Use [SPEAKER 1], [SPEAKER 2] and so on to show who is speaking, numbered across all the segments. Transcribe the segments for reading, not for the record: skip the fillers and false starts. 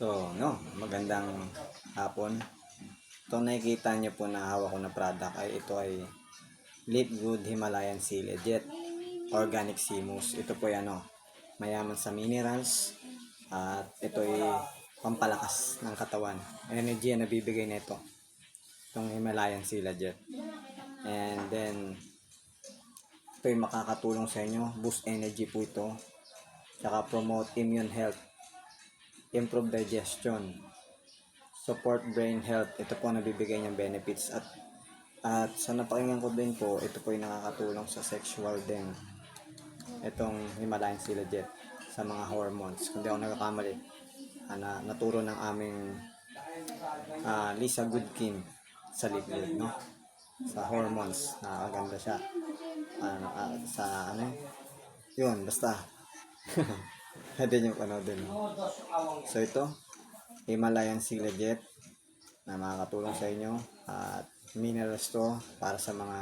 [SPEAKER 1] So, no, magandang hapon. Itong nakikita nyo po na hawak ko na product ay ito ay Live Good Himalayan Sea Legit Organic Sea Moss. Ito po ay mayaman sa minerals at ito ay pampalakas ng katawan. Energy na nabibigay nito. Itong Himalayan Sea Legit. And then, ito ay makakatulong sa inyo. Boost energy po ito. Tsaka promote immune health. Improve digestion, support brain health. Ito po nabibigay niyang benefits at sa napakinggan ko din po, ito po ay nakakatulong sa sexual din. Itong Himalayan Sea Legit sa mga hormones. Kung di ako nagkakamali, naturo ng aming Lisa Goodkin sa Live Good, no? Sa hormones, nakakaganda siya. Yun, basta. Pwede nyo panoodin. So ito, Himalayan Sea Legit na makakatulong sa inyo at minerals to para sa mga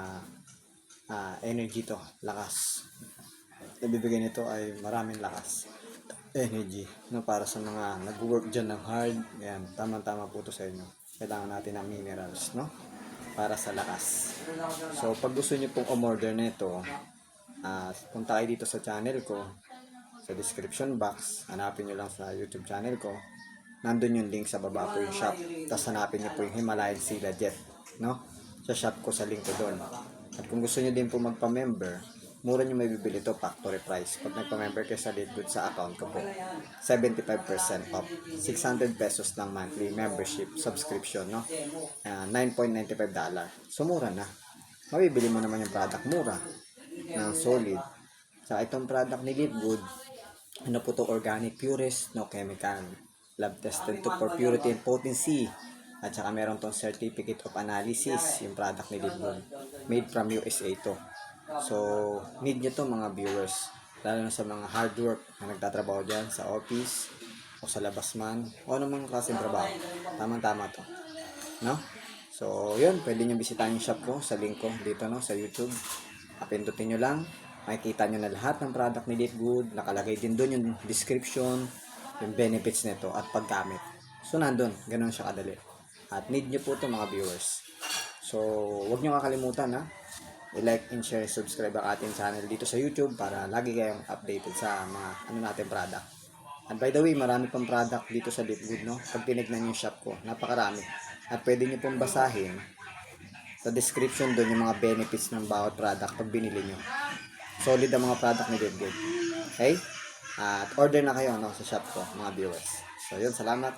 [SPEAKER 1] energy to, lakas. Nabibigay nito ay maraming lakas, energy, no, para sa mga nag-work dyan ng hard. Ayan, tama-tama po to sa inyo. Kailangan natin ng minerals, no, para sa lakas. So pag gusto nyo pong umorder nito, punta kayo dito sa channel ko. Sa description box, hanapin nyo lang sa YouTube channel ko. Nandun yung link sa baba po yung shop. Tapos hanapin nyo po yung Himalayan Sea Legit, no? Sa shop ko, sa link ko doon. At kung gusto nyo din po magpa-member, mura nyo may bibili ito, factory price. Pag nagpa-member kayo sa Live Good sa account ko po, 75% off. 600 pesos lang monthly membership subscription, no? $9.95. So mura na. Mabibili mo naman yung product mura ng solid. Sa itong product ni Live Good, ano po to, organic, purest, no chemical, lab tested to for purity and potency. At saka meron tong certificate of analysis yung product ni Live Good, made from USA to. So need nyo to mga viewers, lalo na sa mga hard work na nagtatrabaho dyan sa office o sa labas man o anumang klaseng trabaho. Tama-tama to, no? So yun, pwede nyo bisitahin yung shop ko sa link ko dito, no, sa YouTube. Pindutin nyo lang, makikita nyo na lahat ng product ni Live Good. Nakalagay din doon yung description, yung benefits nito at paggamit. So nandun, ganun siya kadali. At need nyo po ito mga viewers. So huwag nyo kakalimutan, i-like and share, subscribe ang ating channel dito sa YouTube para lagi kayong updated sa mga natin product. And by the way, marami pang product dito sa Live Good, no? Pag tinignan nyo yung shop ko, napakarami. At pwede nyo pong basahin sa description doon yung mga benefits ng bawat product pag binili nyo. Solid ang mga product ni Live Good. Okay? At order na kayo, no, sa shop ko, mga viewers. So yun, salamat.